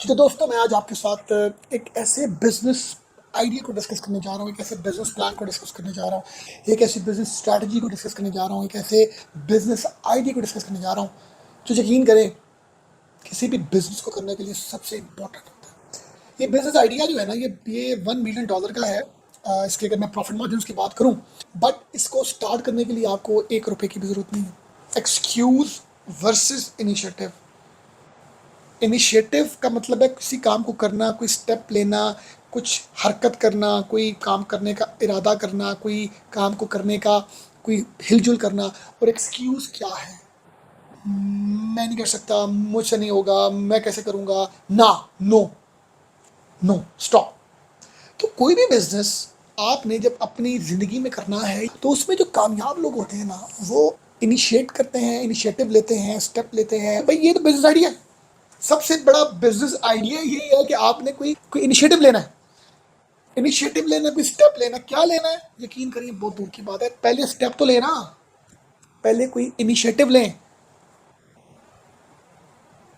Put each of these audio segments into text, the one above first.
तो दोस्तों, मैं आज आपके साथ एक ऐसे बिजनेस आइडिया को डिस्कस करने जा रहा हूँ, एक ऐसे बिजनेस प्लान को डिस्कस करने जा रहा हूँ, एक ऐसी बिजनेस स्ट्रैटेजी को डिस्कस करने जा रहा हूँ, एक ऐसे बिजनेस आइडिया को डिस्कस करने जा रहा हूँ जो यकीन करें किसी भी बिजनेस को करने के लिए सबसे इम्पोर्टेंट होता है। ये बिजनेस आइडिया जो है ना, ये $1 मिलियन का है। इसके अगर मैं प्रॉफिट मार्जिन की बात करूँ, बट इसको स्टार्ट करने के लिए आपको ₹1 की भी ज़रूरत नहीं है। Excuse versus initiative. इनिशिएटिव का मतलब है किसी काम को करना, कोई स्टेप लेना, कुछ हरकत करना, कोई काम करने का इरादा करना, कोई काम को करने का कोई हिलजुल करना। और एक्सक्यूज़ क्या है? मैं नहीं कर सकता, मुझसे नहीं होगा, मैं कैसे करूँगा, ना, नो, नो, स्टॉप। तो कोई भी बिजनेस आपने जब अपनी ज़िंदगी में करना है तो उसमें जो कामयाब लोग होते हैं ना, वो इनिशिएट करते हैं, इनिशिएटिव लेते हैं, स्टेप लेते हैं। भाई ये तो बिजनेस आइडिया है। सबसे बड़ा बिजनेस आइडिया ये है कि आपने कोई कोई इनिशिएटिव लेना है। इनिशिएटिव लेना, कोई स्टेप लेना। क्या लेना है यकीन करिए बहुत दूर की बात है, पहले स्टेप तो लेना, पहले कोई इनिशिएटिव लें।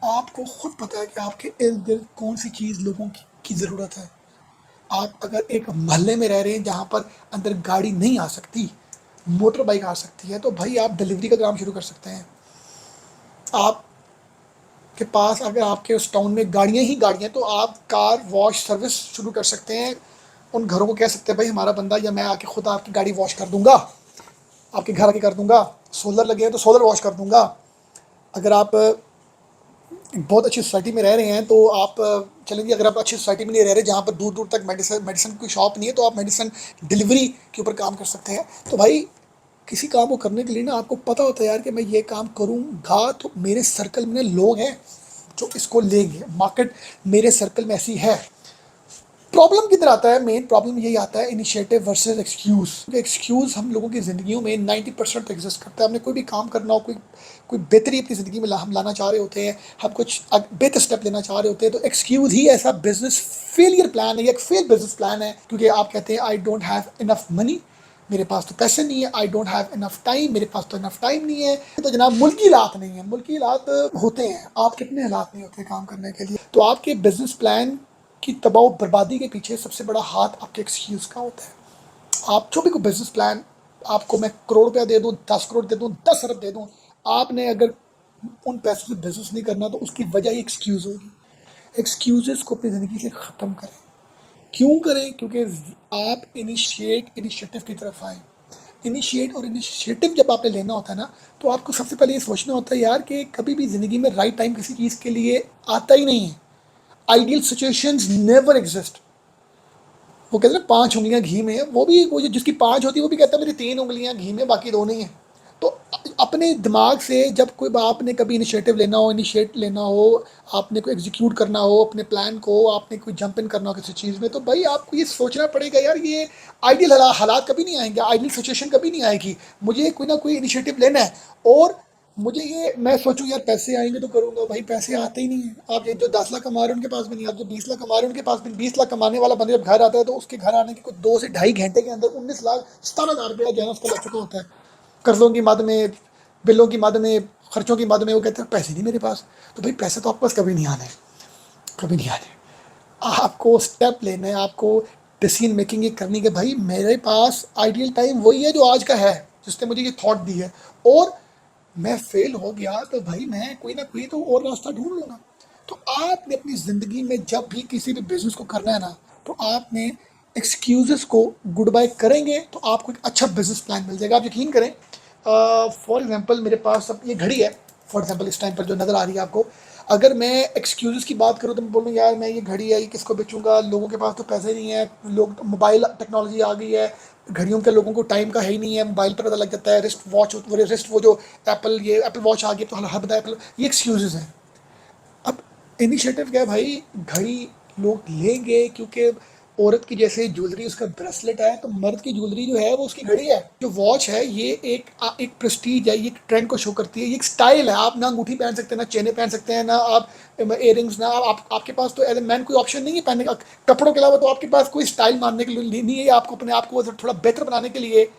आपको खुद पता है कि आपके इर्द गिर्द कौन सी चीज़ लोगों की ज़रूरत है। आप अगर एक मोहल्ले में रह रहे हैं जहाँ पर अंदर गाड़ी नहीं आ सकती, मोटर बाइक आ सकती है, तो भाई आप डिलीवरी का काम शुरू कर सकते हैं। आप के पास अगर आपके उस टाउन में गाड़ियाँ ही गाड़ियाँ, तो आप कार वॉश सर्विस शुरू कर सकते हैं। उन घरों को कह सकते हैं भाई हमारा बंदा या मैं आके खुद आपकी गाड़ी वॉश कर दूंगा, आपके घर आके कर दूंगा। सोलर लगे हैं तो सोलर वॉश कर दूंगा। अगर आप एक बहुत अच्छी सोसाइटी में रह रहे हैं तो आप चलेंगे। अगर आप अच्छी सोसाइटी में नहीं रह रहे जहाँ पर दूर दूर तक मेडिसिन की शॉप नहीं है, तो आप मेडिसिन डिलीवरी के ऊपर काम कर सकते हैं। तो भाई किसी काम को करने के लिए ना आपको पता होता है यार कि मैं ये काम करूँगा तो मेरे सर्कल में लोग हैं जो इसको लेंगे, मार्केट मेरे सर्कल में ऐसी है। प्रॉब्लम किधर आता है? मेन प्रॉब्लम यही आता है, इनिशिएटिव वर्सेस एक्सक्यूज़। एक्सक्यूज़ हम लोगों की ज़िंदगियों में 90% एग्जिस्ट करता है। हमने कोई भी काम करना हो, कोई कोई बेहतरी अपनी ज़िंदगी में हम लाना चाह रहे होते हैं, हम कुछ बेहतर स्टेप लेना चाह रहे होते हैं, तो एक्सक्यूज़ ही ऐसा बिजनेस फेलियर प्लान है या एक फेल बिजनेस प्लान है। क्योंकि आप कहते हैं I don't have enough money, मेरे पास तो पैसे नहीं है। I don't have enough time, मेरे पास तो इनफ टाइम नहीं है। तो जनाब मुल्की हालात नहीं है, मुल्की हालात होते हैं। आप कितने हालात नहीं होते काम करने के लिए। तो आपके बिजनेस प्लान की तबाह बर्बादी के पीछे सबसे बड़ा हाथ आपके एक्सक्यूज़ का होता है। आप जो भी कोई बिजनेस प्लान, आपको मैं करोड़ रुपया दे दूँ, 10 करोड़ दे दूँ, 10 अरब दे दूँ, आपने अगर उन पैसों से बिजनेस नहीं करना तो उसकी वजह ही एक्सक्यूज़ होगी। एक्सक्यूज़ को अपनी ज़िंदगी से ख़त्म करें। क्यों करें? क्योंकि आप इनिशिएटिव की तरफ आए। इनिशिएट और इनिशिएटिव जब आपने लेना होता है ना, तो आपको सबसे पहले ये सोचना होता है यार कि कभी भी ज़िंदगी में राइट टाइम किसी चीज़ के लिए आता ही नहीं है। Ideal situations never exist. वो कहते हैं 5 उंगलियां घी में है, वो जिसकी 5 होती है वो भी कहता है मेरी 3 उंगलियां घी में, बाकी 2 नहीं है। तो अपने दिमाग से जब कोई आपने कभी इनिशिएटिव लेना हो, इनिशिएट लेना हो, आपने कोई एग्जीक्यूट करना हो अपने प्लान को, आपने कोई जंप इन करना हो किसी चीज़ में, तो भाई आपको ये सोचना पड़ेगा यार ये आइडियल हालात कभी नहीं आएंगे, आइडियल सिचुएशन कभी नहीं आएगी। मुझे कोई ना कोई इनिशिएटिव लेना है। और मुझे ये मैं सोचूं यार पैसे आएंगे तो करूंगा, भाई पैसे आते ही नहीं है। आप ये जो 10 लाख कमा रहे हैं उनके पास भी नहीं, आप जो 20 लाख कमा रहे हैं उनके पास भी। 20 लाख कमाने वाला बंदा जब घर आता है तो उसके घर आने के कुछ 2 से ढाई घंटे के अंदर 19 लाख 17 हज़ार रुपया जो है उसका लग चुका होता है। कर्जों की मद में, बिलों की मद में, खर्चों की मद में। वो कहते हैं पैसे नहीं मेरे पास। तो भाई पैसे तो आपके पास कभी नहीं आने, कभी नहीं आने। आपको स्टेप लेना है, आपको डिसीजन मेकिंग ये करनी कि भाई मेरे पास आइडियल टाइम वही है जो आज का है, जिसने मुझे ये थॉट दी है। और मैं फेल हो गया तो भाई मैं कोई ना कोई तो और रास्ता ढूंढ लूँगा। तो आपने अपनी ज़िंदगी में जब भी किसी भी बिजनेस को करना है ना, तो आपने एक्सक्यूज़ेस को गुड बाय करेंगे तो आपको एक अच्छा बिजनेस प्लान मिल जाएगा। आप यकीन करें, फॉर एग्जांपल मेरे पास अब ये घड़ी है, फॉर एग्जांपल इस टाइम पर जो नज़र आ रही है आपको। अगर मैं एक्सक्यूज़ेस की बात करूँ तो मैं बोलूँ यार मैं ये घड़ी है, ये किसको बेचूंगा, लोगों के पास तो पैसे नहीं है, लोग मोबाइल टेक्नोलॉजी आ गई है, घड़ियों के लोगों को टाइम का है ही नहीं है, मोबाइल पर पता लग जाता है। रिस्ट वो जो एप्पल वॉच आ गई तो हर बता एप्पल, ये एक्सक्यूजेस हैं। अब इनिशिएटिव क्या है भाई, घड़ी लोग लेंगे क्योंकि औरत की जैसे ज्वेलरी उसका ब्रेसलेट है, तो मर्द की ज्वेलरी जो है वो उसकी घड़ी है। जो वॉच है ये एक प्रेस्टीज है, ये एक ट्रेंड को शो करती है, ये एक स्टाइल है। आप ना अंगूठी पहन सकते हैं, ना चेने पहन सकते हैं, ना आप इयरिंग्स, ना आपके पास तो एज ए मैन कोई ऑप्शन नहीं है पहनने का। कपड़ों के अलावा तो आपके पास कोई स्टाइल मारने के लिए नहीं है। आपको अपने आप को थोड़ा बेहतर बनाने के लिए,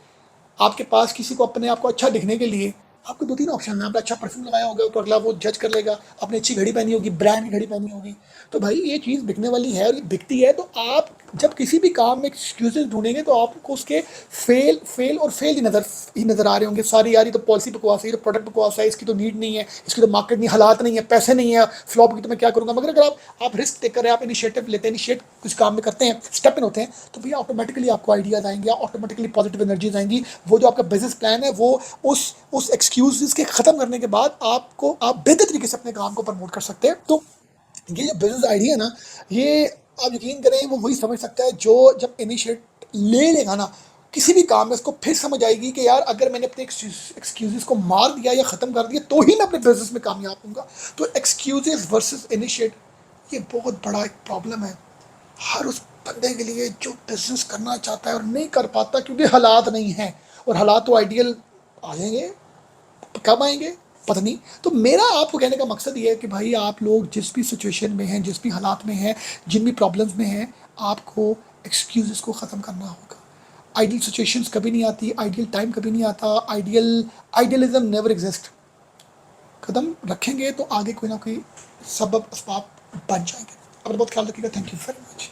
आपके पास किसी को अपने आप को अच्छा दिखने के लिए आपको 2-3 ऑप्शन है, आपने अच्छा परफ्यूम लगाया होगा तो अगला वो जज कर लेगा, आपने अच्छी घड़ी पहनी होगी, ब्रांड की घड़ी पहनी होगी, तो भाई ये चीज़ बिकने वाली है और ये बिकती है, तो आप जब किसी भी काम में एक्सक्यूजेस ढूंढेंगे तो आपको उसके फेल और फेल ही नज़र आ रहे होंगे सारी, यार ये तो पॉलिसी बकवास है, ये तो प्रोडक्ट बकवास है, इसकी तो नीड नहीं है, इसकी तो मार्केट नहीं, हालात नहीं है, पैसे नहीं है, फ्लॉप की तो मैं क्या करूँगा। मगर अगर आप रिस्क टेकर है, आप इनिशिएटिव लेते हैं, इनिशिएट कुछ काम में करते हैं, स्टेप इन होते हैं, तो भैया ऑटोमेटिकली आपको आइडियाज आएंगे, ऑटोमेटिकली पॉजिटिव एनर्जीज आएंगी। वो जो आपका बिजनेस प्लान है वो उस एक्सक्यूज के ख़त्म करने के बाद आपको आप बेहतर तरीके से अपने काम को प्रमोट कर सकते हैं। तो ये जो बिजनेस आइडिया है ना, ये आप यकीन करें वो वही समझ सकता है जो जब इनिशिएट ले लेगा ना किसी भी काम में, उसको फिर समझ आएगी कि यार अगर मैंने अपने एक्सक्यूजेस को मार दिया या ख़त्म कर दिया तो ही मैं अपने बिजनेस में कामयाब होऊंगा। तो एक्सक्यूजेस वर्सेस इनिशिएट, ये बहुत बड़ा एक प्रॉब्लम है हर उस बंदे के लिए जो बिजनेस करना चाहता है और नहीं कर पाता क्योंकि हालात नहीं हैं। और हालात तो आइडियल आ जाएंगे, कब आएंगे पता नहीं। तो मेरा आपको कहने का मकसद ये है कि भाई आप लोग जिस भी सिचुएशन में हैं, जिस भी हालात में हैं, जिन भी प्रॉब्लम्स में हैं, आपको एक्सक्यूजेस को ख़त्म करना होगा। आइडियल सिचुएशंस कभी नहीं आती, आइडियल टाइम कभी नहीं आता, आइडियलिज्म नेवर एग्जिस्ट। कदम रखेंगे तो आगे कोई ना कोई सबब असबाब बन जाएंगे। अपना बहुत ख्याल रखिएगा। Thank you very much.